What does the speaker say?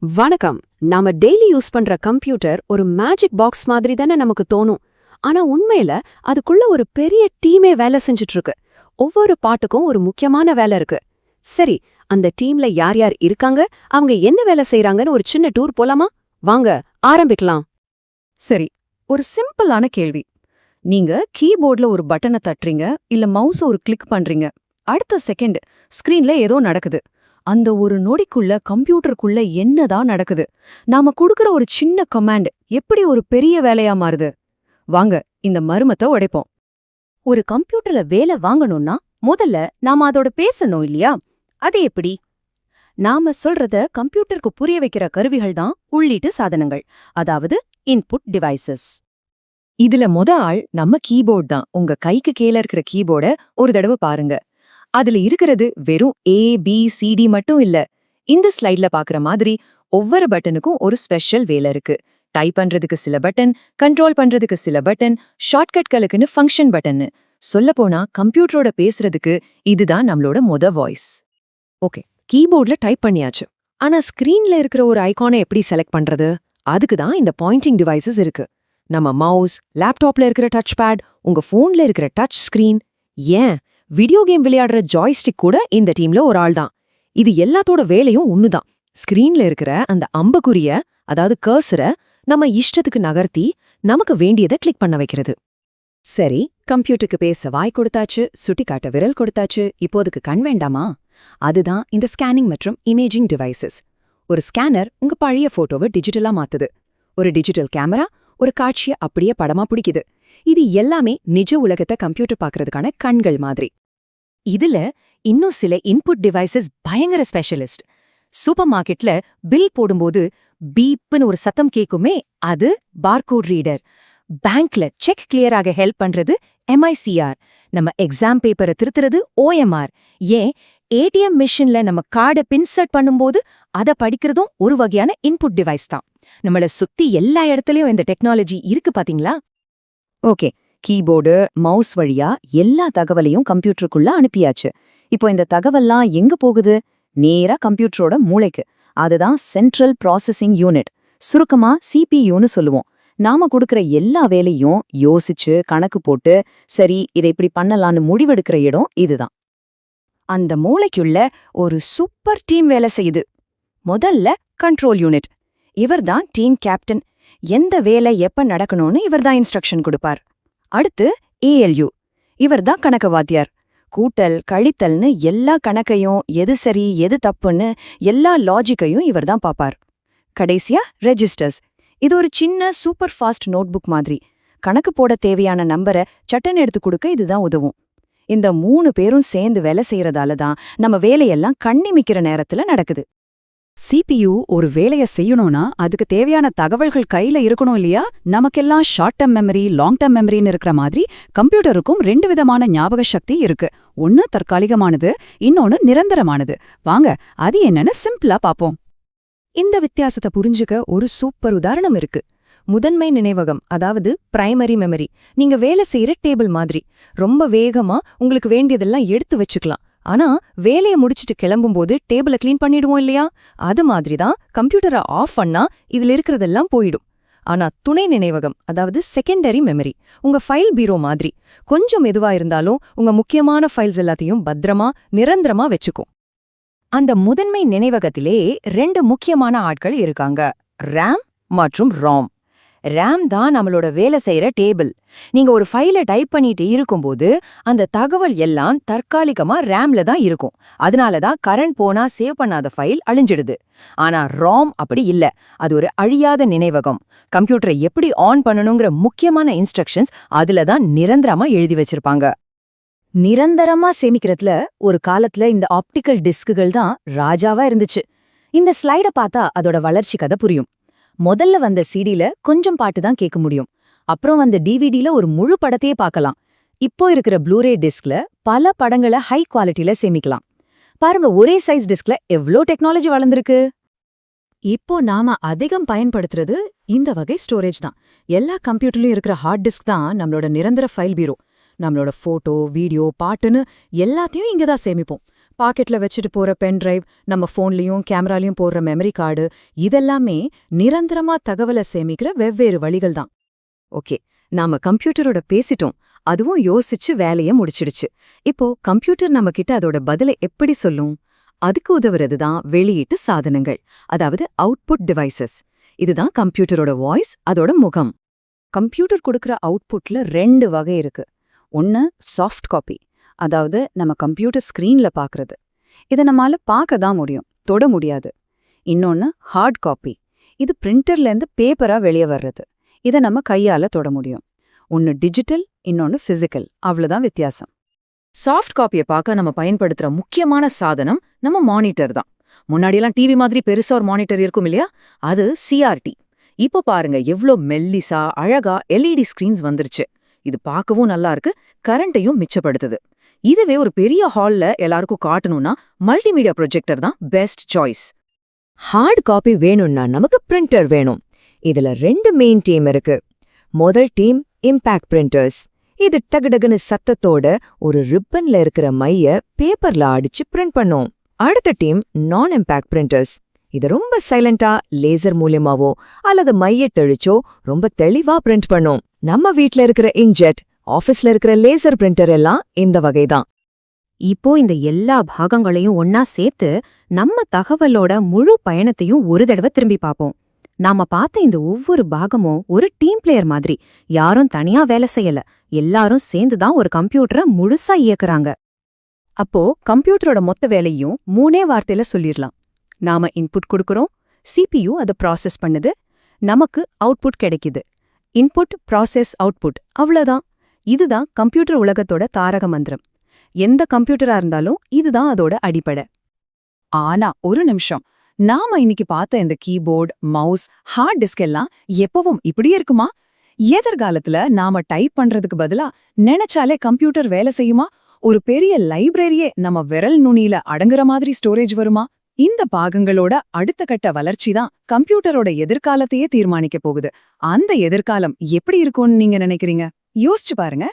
வணக்கம். நாம daily use பண்ற கம்ப்யூட்டர் ஒரு மேஜிக் பாக்ஸ் மாதிரி தானே நமக்கு தோணும். ஆனா உண்மையில அதுக்குள்ள ஒரு பெரிய டீமே வேலை செஞ்சுட்டு இருக்கு. ஒவ்வொரு பாட்டுக்கும் ஒரு முக்கியமான வேலை இருக்கு. சரி, அந்த டீம்ல யார் யார் இருக்காங்க, அவங்க என்ன வேலை செய்றாங்கன்னு ஒரு சின்ன டூர் போலாமா? வாங்க ஆரம்பிக்கலாம். சரி, ஒரு சிம்பிளான கேள்வி. நீங்க கீபோர்ட்ல ஒரு பட்டனை தட்டுறீங்க இல்ல மவுஸ ஒரு கிளிக் பண்றீங்க. அடுத்த செகண்ட் ஸ்கிரீன்ல ஏதோ நடக்குது. அந்த ஒரு நொடிக்குள்ள கம்ப்யூட்டருக்குள்ள என்னதான் நடக்குது? நாம குடுக்கற ஒரு சின்ன கமாண்ட் எப்படி ஒரு பெரிய வேலையா மாறுது? வாங்க இந்த மர்மத்தை உடைப்போம். ஒரு கம்ப்யூட்டர்ல வேலை வாங்கணும்னா முதல்ல நாம அதோட பேசணும் இல்லையா? அது எப்படி? நாம சொல்றத கம்ப்யூட்டருக்கு புரிய வைக்கிற கருவிகள் தான் உள்ளீட்டு சாதனங்கள், அதாவது இன்புட் டிவைசஸ். இதுல ஆள் நம்ம கீபோர்ட் தான். உங்க கைக்கு கீழ இருக்கிற கீபோர்ட ஒரு தடவை பாருங்க. அதுல இருக்கிறது வெறும் ABCD மட்டும் இல்ல. இந்த ஸ்லைட்ல பாக்குற மாதிரி ஒவ்வொரு பட்டனுக்கும் ஒரு ஸ்பெஷல் வேலை இருக்கு. டைப் பண்றதுக்கு சில பட்டன், கண்ட்ரோல் பண்றதுக்கு சில பட்டன், ஷார்ட்கட்களுக்குன்னு ஃபங்க்ஷன் பட்டன். சொல்லப்போனா கம்ப்யூட்டரோட பேசுறதுக்கு இதுதான் நம்மளோட வாய்ஸ். ஓகே, கீபோர்ட்ல டைப் பண்ணியாச்சு. ஆனா ஸ்கிரீன்ல இருக்கிற ஒரு ஐகானை எப்படி செலக்ட் பண்றது? அதுக்கு தான் இந்த பாயிண்டிங் டிவைசஸ் இருக்கு. நம்ம மவுஸ், லேப்டாப்ல இருக்கிற டச் பேட், உங்க போன்ல இருக்கிற டச் ஸ்கிரீன், ஏன் வீடியோ கேம் விளையாடுற ஜாய்ஸ்டிக் கூட இந்த டீம்ல ஒரு ஆள் தான். இது எல்லாத்தோட வேலையும் ஒண்ணுதான். ஸ்கிரீன்ல இருக்கிற அந்த அம்புக்குரிய, அதாவது கர்சரை நம்ம இஷ்டத்துக்கு நகர்த்தி நமக்கு வேண்டியதை கிளிக் பண்ண வைக்கிறது. சரி, கம்ப்யூட்டருக்கு பேச வாய் கொடுத்தாச்சு, சுட்டிக்காட்ட விரல் கொடுத்தாச்சு, இப்போதுக்கு கண் வேண்டாமா? அதுதான் இந்த ஸ்கேனிங் மற்றும் இமேஜிங் டிவைசஸ். ஒரு ஸ்கேனர் உங்க பழைய போட்டோவை டிஜிட்டலா மாத்துது. ஒரு டிஜிட்டல் கேமரா ஒரு காட்சியை அப்படியே படமா பிடிக்குது. இது எல்லாமே நிஜ உலகத்தை கம்ப்யூட்டர் பார்க்கறதுக்கான கண்கள் மாதிரி. இதுல இன்னும் சில இன்புட் டிவைசஸ் பயங்கர ஸ்பெஷலிஸ்ட். சூப்பர் மார்க்கெட்ல பில் போடும்போது பீப்னு ஒரு சத்தம் கேக்குமே, அது பார்கோட் ரீடர். பேங்க்ல செக் கிளியராக ஹெல்ப் பண்றது MICR. நம்ம எக்ஸாம் பேப்பரை திருத்துறது OMR. ஏன் ATM மிஷின்ல நம்ம கார்டை பின்சர்ட் பண்ணும்போது அதை படிக்கிறதும் ஒரு வகையான இன்புட் டிவைஸ் தான். நம்மள சுத்தி எல்லா இடத்துலயும் இந்த டெக்னாலஜி இருக்கு பாத்தீங்களா? ஓகே, கீபோர்டு, மவுஸ் வழியா எல்லா தகவலையும் கம்ப்யூட்டருக்குள்ள அனுப்பியாச்சு. இப்போ இந்த தகவல்லாம் எங்க போகுது? நேரா கம்ப்யூட்டரோட மூளைக்கு. அதுதான் சென்ட்ரல் ப்ராசஸிங் யூனிட், சுருக்கமா CPUன்னு சொல்லுவோம். நாம கொடுக்கற எல்லா வேலையும் யோசிச்சு கணக்கு போட்டு சரி இதை இப்படி பண்ணலான்னு முடிவெடுக்கிற இடம் இதுதான். அந்த மூளைக்குள்ள ஒரு சூப்பர் டீம் வேலை செய்யுது. முதல்ல கண்ட்ரோல் யூனிட். இவர்தான் டீம் கேப்டன். எந்த வேலை எப்ப நடக்கணும்னு இவர்தான் இன்ஸ்ட்ரக்ஷன் கொடுப்பார். அடுத்து ALU. இவர்தான் கணக்கு வாத்தியார். கூட்டல் கழித்தல்னு எல்லா கணக்கையும் எது சரி எது தப்புன்னு எல்லா லாஜிக்கையும் இவர்தான் பாப்பார். கடைசியா ரெஜிஸ்டர்ஸ். இது ஒரு சின்ன சூப்பர் ஃபாஸ்ட் நோட்புக் மாதிரி. கணக்கு போட தேவையான நம்பரை சட்டன் எடுத்து கொடுக்க இதுதான் உதவும். இந்த 3 பேரும் சேர்ந்து வேலை செய்யறதால தான் நம்ம வேலையெல்லாம் கண்ணிமிக்கிற நேரத்துல நடக்குது. CPU ஒரு வேலைய செய்யணும்னா அதுக்கு தேவையான தகவல்கள் கையில இருக்கணும் இல்லையா? நமக்கெல்லாம் short term memory, long term மெமரின்னு இருக்கிற மாதிரி கம்ப்யூட்டருக்கும் 2 விதமான ஞாபக சக்தி இருக்கு. ஒன்னு தற்காலிகமானது, இன்னொன்னு நிரந்தரமானது. வாங்க அது என்னன்னு சிம்பிளா பாப்போம். இந்த வித்தியாசத்தை புரிஞ்சுக்க ஒரு சூப்பர் உதாரணம் இருக்கு. முதன்மை நினைவகம், அதாவது பிரைமரி மெமரி. நீங்க வேலை செய்யற டேபிள் மாதிரி. ரொம்ப வேகமா உங்களுக்கு வேண்டியதெல்லாம் எடுத்து வச்சுக்கலாம். ஆனா வேலையை முடிச்சிட்டு கிளம்பும்போது டேபிளை கிளீன் பண்ணிடுவோம் இல்லையா? அது மாதிரிதான் கம்ப்யூட்டரை ஆஃப் பண்ணா இதுல இருக்கிறதெல்லாம் போயிடும். ஆனா துணை நினைவகம், அதாவது செகண்டரி மெமரி, உங்க ஃபைல் பீரோ மாதிரி. கொஞ்சம் மெதுவா இருந்தாலும் உங்க முக்கியமான ஃபைல்ஸ் எல்லாத்தையும் பத்திரமா நிரந்தரமா வச்சுக்கும். அந்த முதன்மை நினைவகத்திலே 2 முக்கியமான ஆட்கள் இருக்காங்க, RAM மற்றும் ROM. RAM தான் நம்மளோட வேலை செய்யற டேபிள். நீங்க ஒரு ஃபைலை டைப் பண்ணிட்டு இருக்கும்போது அந்த தகவல் எல்லாம் தற்காலிகமா RAMல தான் இருக்கும். அதனாலதான் கரண்ட் போனா சேவ் பண்ணாத ஃபைல் அழிஞ்சிடுது. ஆனா ROM அப்படி இல்ல. அது ஒரு அழியாத நினைவகம். கம்ப்யூட்டரை எப்படி ஆன் பண்ணணுங்கிற முக்கியமான இன்ஸ்ட்ரக்ஷன்ஸ் அதுல தான் நிரந்தரமா எழுதி வச்சிருப்பாங்க. நிரந்தரமா சேமிக்கிறதுல ஒரு காலத்துல இந்த ஆப்டிக்கல் டிஸ்குகள் தான் ராஜாவா இருந்துச்சு. இந்த ஸ்லைட பார்த்தா அதோட வளர்ச்சி கதை புரியும். முதல்ல வந்த CDல கொஞ்சம் பாட்டு தான் கேட்க முடியும். அப்புறம் வந்த DVDல ஒரு முழு படத்தையே பார்க்கலாம். இப்போ இருக்கிற ப்ளூரே டிஸ்க்ல பல படங்களை ஹை குவாலிட்டில சேமிக்கலாம். பாருங்க, ஒரே சைஸ் டிஸ்க்ல எவ்ளோ டெக்னாலஜி வளர்ந்திருக்கு. இப்போ நாம அதிகம் பயன்படுத்துறது இந்த வகை ஸ்டோரேஜ் தான். எல்லா கம்ப்யூட்டர்லயும் இருக்கிற ஹார்ட் டிஸ்க் தான் நம்மளோட நிரந்தர ஃபைல் பீரோ. நம்மளோட போட்டோ, வீடியோ, பாட்டுன்னு எல்லாத்தையும் இங்க தான் சேமிப்போம். பாக்கெட்ல வச்சுட்டு போற பென் டிரைவ், நம்ம போன்லயும் கேமராலயும் போடுற மெமரி கார்டு, இதெல்லாமே நிரந்தரமா தகவலை சேமிக்கிற வெவ்வேறு வழிகள் தான். ஓகே, நாம கம்ப்யூட்டரோட பேசிட்டோம். அதுவும் யோசிச்சு வேலைய முடிச்சிடுச்சு. இப்போ கம்ப்யூட்டர் நம்ம கிட்ட அதோட பதிலை எப்படி சொல்லும்? அதுக்கு உதவுறது தான் வெளியீட்டு சாதனங்கள், அதாவது அவுட்புட் டிவைசஸ். இதுதான் கம்ப்யூட்டரோட வாய்ஸ், அதோட முகம். கம்ப்யூட்டர் கொடுக்கிற அவுட்புட்ல 2 வகை இருக்கு. ஒன்னு சாஃப்ட் காப்பி, அதாவது நம்ம கம்ப்யூட்டர் ஸ்கிரீன்ல பார்க்கறது. இதை நம்மால பார்க்க தான் முடியும், தொட முடியாது. இன்னொன்னு ஹார்ட் காப்பி, இது பிரிண்டர்லேருந்து பேப்பரா வெளியே வர்றது. இதை நம்ம கையால தொட முடியும். ஒன்னு டிஜிட்டல், இன்னொன்னு பிசிக்கல், அவ்வளவுதான் வித்தியாசம். சாஃப்ட் காப்பியை பார்க்க நம்ம பயன்படுத்துற முக்கியமான சாதனம் நம்ம மானிட்டர் தான். முன்னாடியெல்லாம் டிவி மாதிரி பெருசா ஒரு மானிட்டர் இருக்கும் இல்லையா, அது சிஆர்டி. இப்போ பாருங்க எவ்ளோ மெல்லிசா அழகா எல்இடி ஸ்கிரீன்ஸ் வந்துருச்சு. இது பார்க்கவும் நல்லா இருக்கு, கரண்ட்டையும் மிச்சப்படுத்துது. இதுவே ஒரு பெரிய ஹால்ல எல்லாருக்கும் காட்டணும்னா மல்டிமீடியா ப்ரொஜெக்டர் தான் பெஸ்ட் சாய்ஸ். ஹார்ட் காப்பி வேணும்னா நமக்கு பிரிண்டர் வேணும். இதுல 2 மெயின் டீம் இருக்கு. முதல் டீம் இம்பாக்ட் பிரிண்டர்ஸ். இது டகுடகுன்னு சத்தத்தோட ஒரு ரிப்பன்ல இருக்கிற மைய பேப்பர்ல அடிச்சு பிரிண்ட் பண்ணும். அடுத்த டீம் நான் இம்பாக்ட் பிரிண்டர்ஸ். இது ரொம்ப சைலண்டா லேசர் மூலியமாவோ அல்லது மைய தெளிச்சோ ரொம்ப தெளிவா பிரிண்ட் பண்ணும். நம்ம வீட்ல இருக்கிற இங்க்ஜெட், ஆபீஸ்ல இருக்கிற லேசர் பிரிண்டர் எல்லாம் இந்த வகைதான். இப்போ இந்த எல்லா பாகங்களையும் ஒன்னா சேர்த்து நம்ம தகவலோட முழு பயணத்தையும் ஒரு தடவை திரும்பி பார்ப்போம். நாம பார்த்த இந்த ஒவ்வொரு பாகமும் ஒரு டீம் பிளேயர் மாதிரி. யாரும் தனியா வேலை செய்யல, எல்லாரும் சேர்ந்துதான் ஒரு கம்ப்யூட்டரை முழுசா இயக்குறாங்க. அப்போ கம்ப்யூட்டரோட மொத்த வேலையும் 3 வார்த்தையில சொல்லிடலாம். நாம இன்புட் கொடுக்கறோம், சிபியு அதை ப்ராசஸ் பண்ணுது, நமக்கு அவுட்புட் கிடைக்குது. இன்புட், ப்ராசஸ், அவுட்புட், அவ்வளவுதான். இதுதான் கம்ப்யூட்டர் உலகத்தோட தாரக மந்திரம். எந்த கம்ப்யூட்டரா இருந்தாலும் இதுதான் அதோட அடிப்படை. ஆனா ஒரு நிமிஷம், நாம இன்னைக்கு பார்த்த இந்த கீபோர்டு, மவுஸ், ஹார்ட் டிஸ்க் எல்லாம் எப்பவும் இப்படியே இருக்குமா? எதிர்காலத்துல நாம டைப் பண்றதுக்கு பதிலா நினைச்சாலே கம்ப்யூட்டர் வேலை செய்யுமா? ஒரு பெரிய லைப்ரரியே நம்ம விரல் நுனியில அடங்குற மாதிரி ஸ்டோரேஜ் வருமா? இந்த பாகங்களோட அடுத்த கட்ட வளர்ச்சி தான் கம்ப்யூட்டரோட எதிர்காலத்தையே தீர்மானிக்க போகுது. அந்த எதிர்காலம் எப்படி இருக்கும்னு நீங்க நினைக்கிறீங்க? யோசிச்சு பாருங்க.